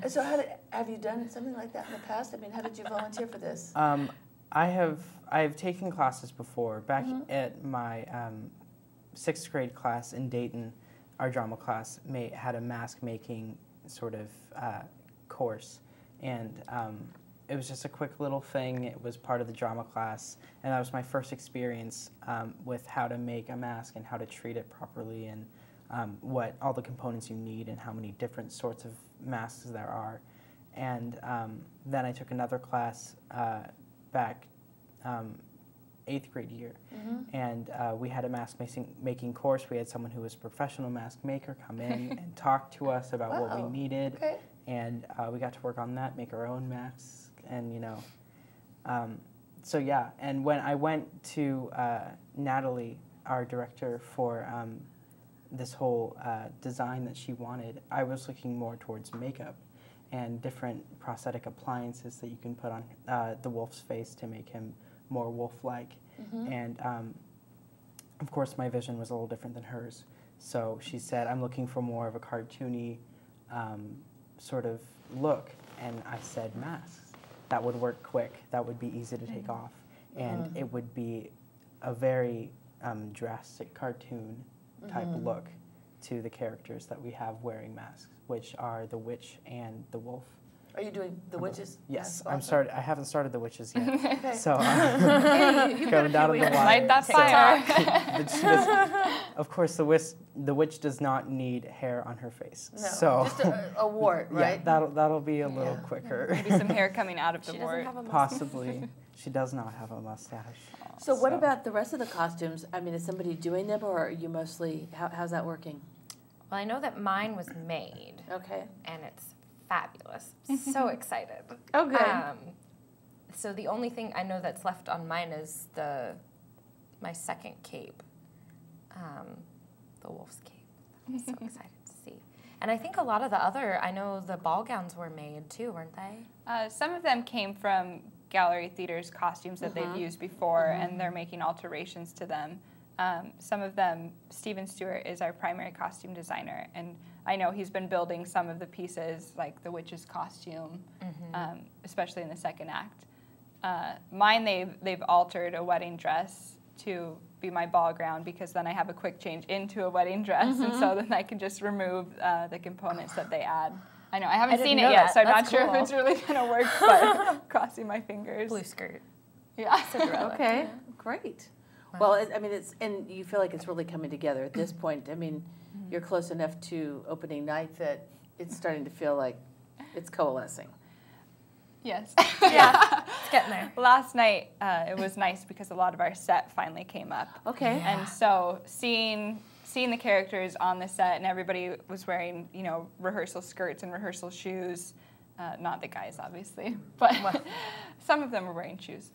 So have you done something like that in the past? I mean, how did you volunteer for this? I've taken classes before. Back at my 6th grade class in Dayton, our drama class had a mask making sort of course, and it was just a quick little thing. It was part of the drama class, and that was my first experience with how to make a mask and how to treat it properly, and what all the components you need and how many different sorts of masks there are. And then I took another class back 8th grade year, and we had a mask making course. We had someone who was a professional mask maker come in and talk to us about what we needed, and we got to work on that, make our own masks. And so yeah, and when I went to Natalie, our director, for this whole design that she wanted, I was looking more towards makeup and different prosthetic appliances that you can put on the wolf's face to make him more wolf-like. And of course my vision was a little different than hers. So she said, I'm looking for more of a cartoony sort of look. And I said, masks. That would work quick. That would be easy to take off. And it would be a very drastic cartoon type look to the characters that we have wearing masks, which are the witch and the wolf. Are you doing the witches? Yes, I'm started. I haven't started the witches yet. Okay. So going down to the wire. Light that fire. Of course, the witch does not need hair on her face. No, so just a wart, right? Yeah, that'll be a little quicker. Maybe some hair coming out of the wart. Possibly. She does not have a mustache. So what about the rest of the costumes? I mean, is somebody doing them, or are you mostly? How's that working? Well, I know that mine was made. Okay. And it's fabulous. So excited. Okay. So the only thing I know that's left on mine is my second cape, the wolf's cape. I'm so excited to see. And I think a lot of I know the ball gowns were made too, weren't they? Some of them came from Gallery Theater's costumes that they've used before, and they're making alterations to them. Some of them, Steven Stewart is our primary costume designer, and I know he's been building some of the pieces, like the witch's costume, especially in the second act. Mine, they've altered a wedding dress to be my ball gown, because then I have a quick change into a wedding dress, and so then I can just remove the components that they add. I know, I haven't seen it yet, so I'm not sure if it's really going to work, but crossing my fingers. Blue skirt. Yeah. Okay, great. Wow. Well, I mean, and you feel like it's really coming together at this point. I mean, you're close enough to opening night that it's starting to feel like it's coalescing. Yes. Yeah, it's getting there. Last night, it was nice because a lot of our set finally came up. Okay. Yeah. And so seeing the characters on the set, and everybody was wearing, rehearsal skirts and rehearsal shoes. Not the guys, obviously, but some of them were wearing shoes.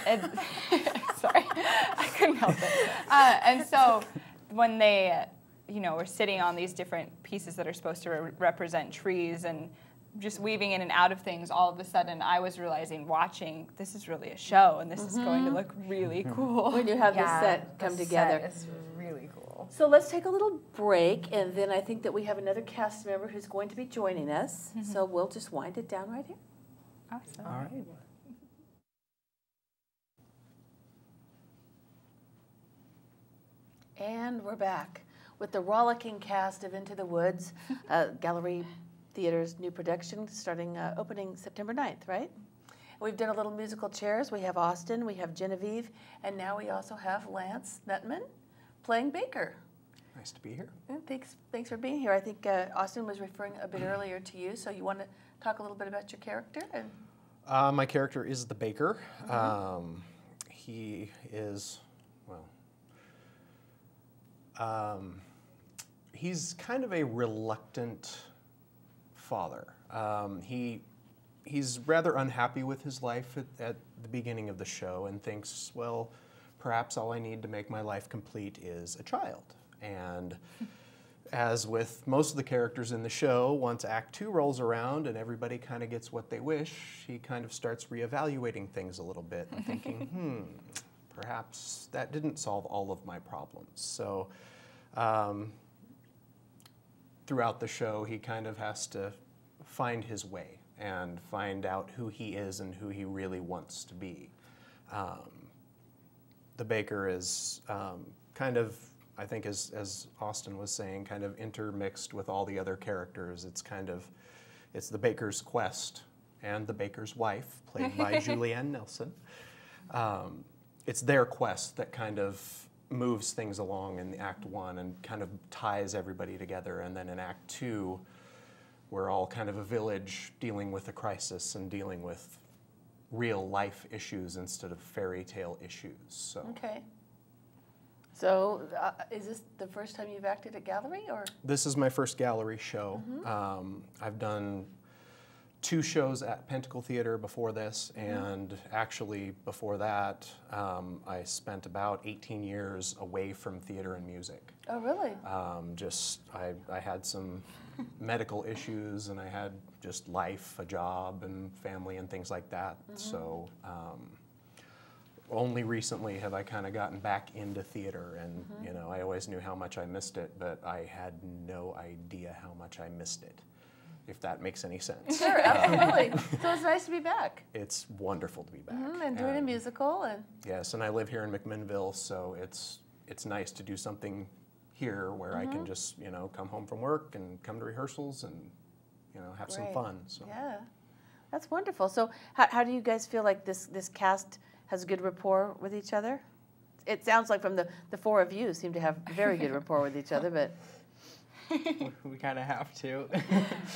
Sorry, I couldn't help it. And so when they, were sitting on these different pieces that are supposed to represent trees and just weaving in and out of things, all of a sudden I was realizing, watching, this is really a show, and this is going to look really cool. When you have this set come together. It's really cool. So let's take a little break, and then I think that we have another cast member who's going to be joining us. So we'll just wind it down right here. Awesome. All right. And we're back with the rollicking cast of Into the Woods, Gallery Theater's new production, starting opening September 9th, right? We've done a little musical chairs. We have Austin, we have Genevieve, and now we also have Lance Nutman playing Baker. Nice to be here. And thanks for being here. I think Austin was referring a bit earlier to you, so you want to talk a little bit about your character? My character is the baker. He is, he's kind of a reluctant father. He's rather unhappy with his life at the beginning of the show and thinks, well, perhaps all I need to make my life complete is a child. And as with most of the characters in the show, once Act 2 rolls around and everybody kind of gets what they wish, he kind of starts reevaluating things a little bit and thinking, perhaps that didn't solve all of my problems. So throughout the show, he kind of has to find his way and find out who he is and who he really wants to be. The baker is kind of, I think as Austin was saying, kind of intermixed with all the other characters. It's the baker's quest and the baker's wife, played by Julianne Nelson. It's their quest that kind of moves things along in Act 1 and kind of ties everybody together. And then in Act 2, we're all kind of a village dealing with a crisis and dealing with real life issues instead of fairy tale issues. So. Okay. So is this the first time you've acted at Gallery, or? This is my first gallery show. I've done 2 shows at Pentacle Theater before this, and actually before that, I spent about 18 years away from theater and music. Oh, really? I had some medical issues, and I had just life, a job, and family, and things like that. So only recently have I kind of gotten back into theater, and you know, I always knew how much I missed it, but I had no idea how much I missed it, if that makes any sense. Sure, absolutely. So it's nice to be back. It's wonderful to be back. And doing a musical. And yes, and I live here in McMinnville, so it's nice to do something here where I can just, you know, come home from work and come to rehearsals and, you know, have some Great. fun. So. Yeah, that's wonderful. So how do you guys feel like this cast has good rapport with each other? It sounds like from the 4 of you seem to have very good rapport with each other, but... We kind of have to.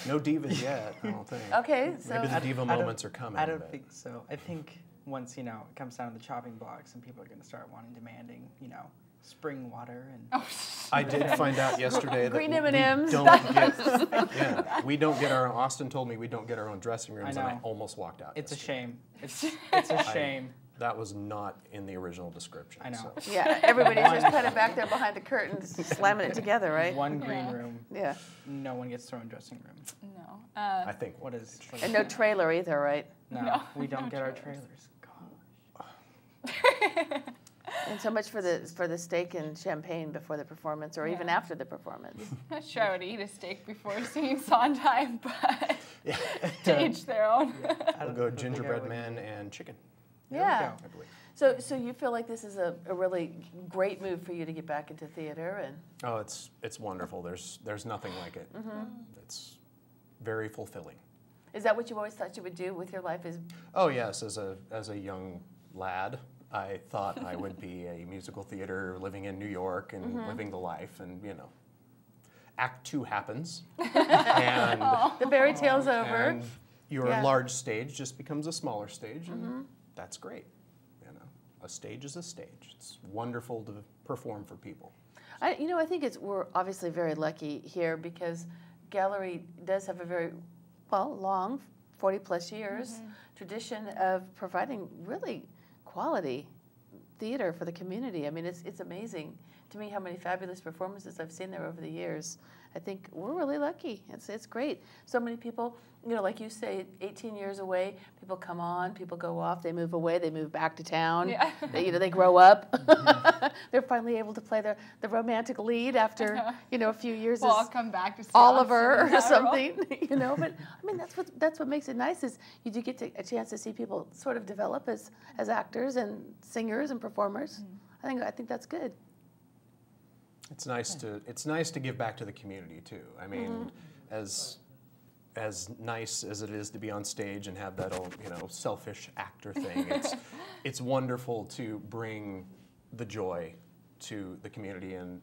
No divas yet, I don't think. Okay, so... Maybe the diva moments are coming. I don't think so. I think once, you know, it comes down to the chopping blocks and people are going to start demanding, you know, spring water and... I did find out yesterday that Green we M&Ms. we don't get our, Austin told me we don't get our own dressing rooms, and I know. almost walked out. It's a yesterday. shame. It's a shame. That was not in the original description. I know. So. Yeah, everybody's just kind of back there behind the curtains, slamming it together, right? One green room. Yeah. No one gets thrown dressing room. No. I think What is... And no trailer either, right? No, we don't get our trailers. Gosh. And so much for the steak and champagne before the performance, or even after the performance. Not sure I would eat a steak before singing Sondheim, but to each their own. we'll go gingerbread man and chicken. Yeah. I believe. So you feel like this is a really great move for you to get back into theater, and Oh, it's wonderful. There's nothing like it. It's very fulfilling. is that what you always thought you would do with your life? Is Oh yes, as a young lad, I thought I would be a musical theater, living in New York and living the life, and you know, Act 2 happens, and the fairy tale's over? and your Yeah. large stage just becomes a smaller stage, and that's great. You know, a stage is a stage. It's wonderful to perform for people. I think we're obviously very lucky here because Gallery does have a very long, 40+ years tradition of providing really quality theater for the community. I mean, it's amazing to me how many fabulous performances I've seen there over the years. I think we're really lucky. It's great. So many people, you know, like you say, 18 years away, people come on, people go off, they move away, they move back to town. Yeah. They grow up. They're finally able to play the romantic lead after, a few years Well, as I'll come back to see Oliver Austin in or that role. something, But I mean, that's what makes it nice is you do get a chance to see people sort of develop as actors and singers and performers. I think that's good. It's nice to give back to the community too. I mean, as nice as it is to be on stage and have that old, selfish actor thing, it's wonderful to bring the joy to the community, and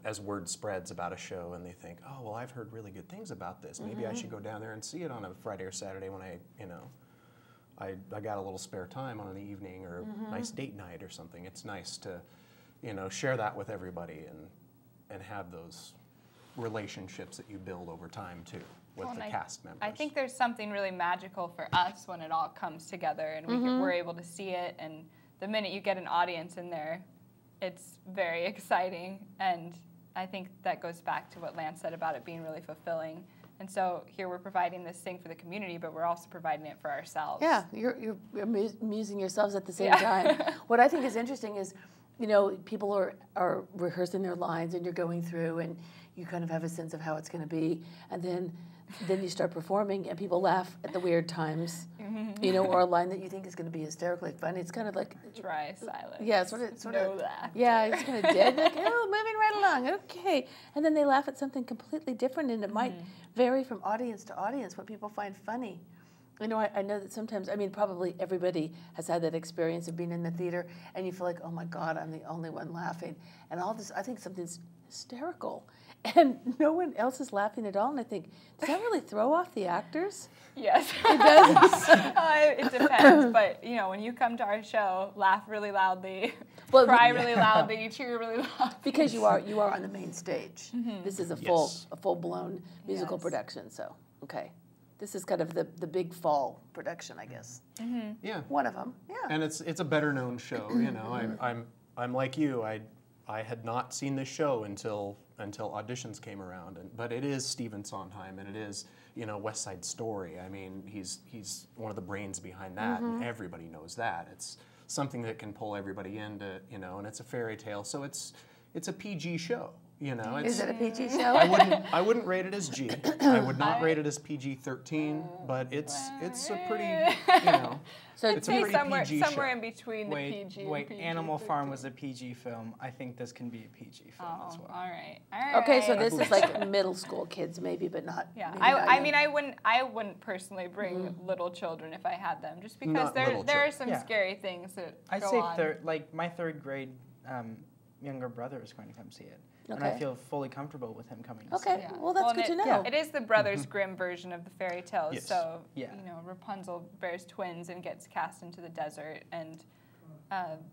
as word spreads about a show and they think, oh well, I've heard really good things about this. Maybe I should go down there and see it on a Friday or Saturday when I got a little spare time on an evening or a nice date night or something. It's nice to share that with everybody and have those relationships that you build over time too with the cast members. I think there's something really magical for us when it all comes together and we're able to see it, and the minute you get an audience in there, it's very exciting, and I think that goes back to what Lance said about it being really fulfilling. And so here we're providing this thing for the community, but we're also providing it for ourselves. Yeah, you're amusing yourselves at the same time. What I think is interesting is, people are rehearsing their lines and you're going through and you kind of have a sense of how it's going to be. And then then you start performing and people laugh at the weird times, you know, or a line that you think is going to be hysterically funny. It's kind of like Dry silence. yeah, sort of No laughter. yeah, it's kind of dead. Like, oh, moving right along, okay, and then they laugh at something completely different, and it might vary from audience to audience what people find funny. You know, I know that sometimes, I mean, probably everybody has had that experience of being in the theater and you feel like, oh my God, I'm the only one laughing. And all this, I think something's hysterical. And no one else is laughing at all. And I think, does that really throw off the actors? Yes. It does. It depends, but you know, when you come to our show, laugh really loudly, Well, cry really loudly, cheer really loudly. Because you are on the main stage. This is a Yes. full-blown musical Yes. production, so, okay. This is kind of the big fall production, I guess. Yeah. One of them, yeah. And it's a better known show, you know. I'm like you. I had not seen this show until auditions came around, but it is Stephen Sondheim, and it is, you know, West Side Story. I mean, he's one of the brains behind that, and everybody knows that. It's something that can pull everybody into, you know, and it's a fairy tale, so it's a PG show. You know, Is it a PG show? I wouldn't rate it as G. I would not rate it as PG-13, but it's a pretty, you know, So it's a Say pretty somewhere PG somewhere show. in between the PG and PG. Animal Farm was a PG film. I think this can be a PG film as well. All right. okay, so right. this is like middle school kids maybe, but not. Yeah, maybe not I young. mean, I wouldn't personally bring little children if I had them, just because Not little there are children. some Yeah. scary things that I'd go say on. like my third grade younger brother is going to come see it, and I Okay. feel fully comfortable with him coming. To see Okay, it. Yeah. well that's and good to it- know. It is the Brothers Grimm version of the fairy tales. Yes. So, Yeah. you know, Rapunzel bears twins and gets cast into the desert, and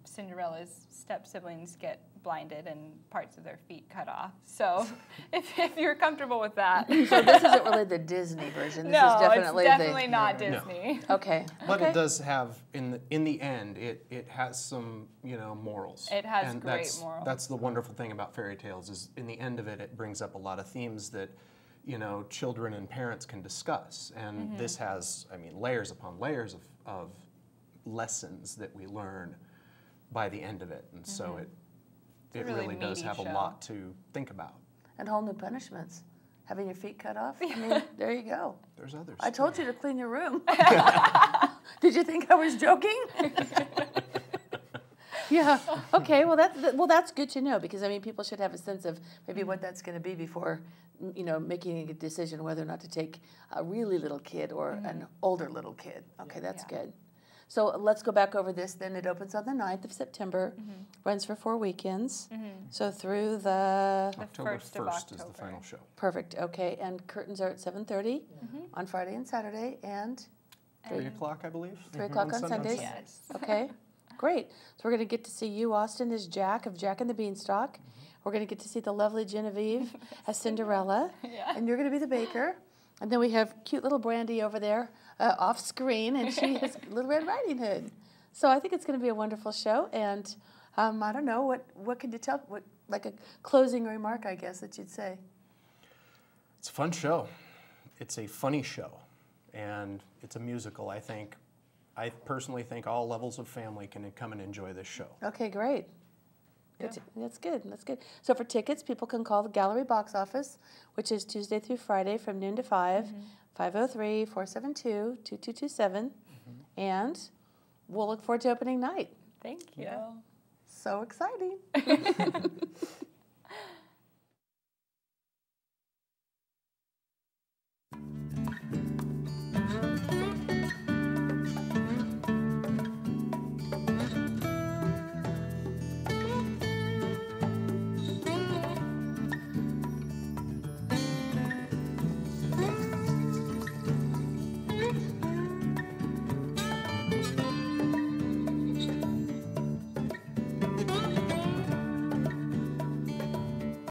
Cinderella's step-siblings get blinded and parts of their feet cut off. So, if you're comfortable with that. So this isn't really the Disney version. This No, is definitely it's definitely not No. Disney. the. Okay. But okay. it does have, in the end, it has some, you know, morals. It has And great that's, morals. That's the wonderful thing about fairy tales is, in the end of it, it brings up a lot of themes that, you know, children and parents can discuss. And this has, I mean, layers upon layers of lessons that we learn by the end of it. And so it a really really does meaty have show. a lot to think about. And whole new punishments. Having your feet cut off. I mean, there you go. There's others. I told you to clean your room. Did you think I was joking? Yeah. Okay. Well, that's good to know because I mean, people should have a sense of maybe what that's going to be before, you know, making a decision whether or not to take a really little kid or an older little kid. Okay, that's good. So let's go back over this. Then it opens on the 9th of September, runs for 4 weekends. So through the October 1st of 1st is the October. final show. perfect. Okay, and curtains are at 7:30 on Friday and Saturday, and 3 o'clock, I believe. 3 o'clock on Sundays. Yes. Okay, great. So we're going to get to see you, Austin, as Jack of Jack and the Beanstalk. We're going to get to see the lovely Genevieve as Cinderella, and you're going to be the baker. And then we have cute little Brandy over there off screen, and she has Little Red Riding Hood. So I think it's going to be a wonderful show. And I don't know, what could you tell? What, like a closing remark, I guess, that you'd say? It's a fun show. It's a funny show, and it's a musical. I personally think all levels of family can come and enjoy this show. Okay, great. That's good. That's good. So for tickets, people can call the gallery box office, which is Tuesday through Friday from noon to 5, 503-472-2227. And we'll look forward to opening night. Thank you. So exciting.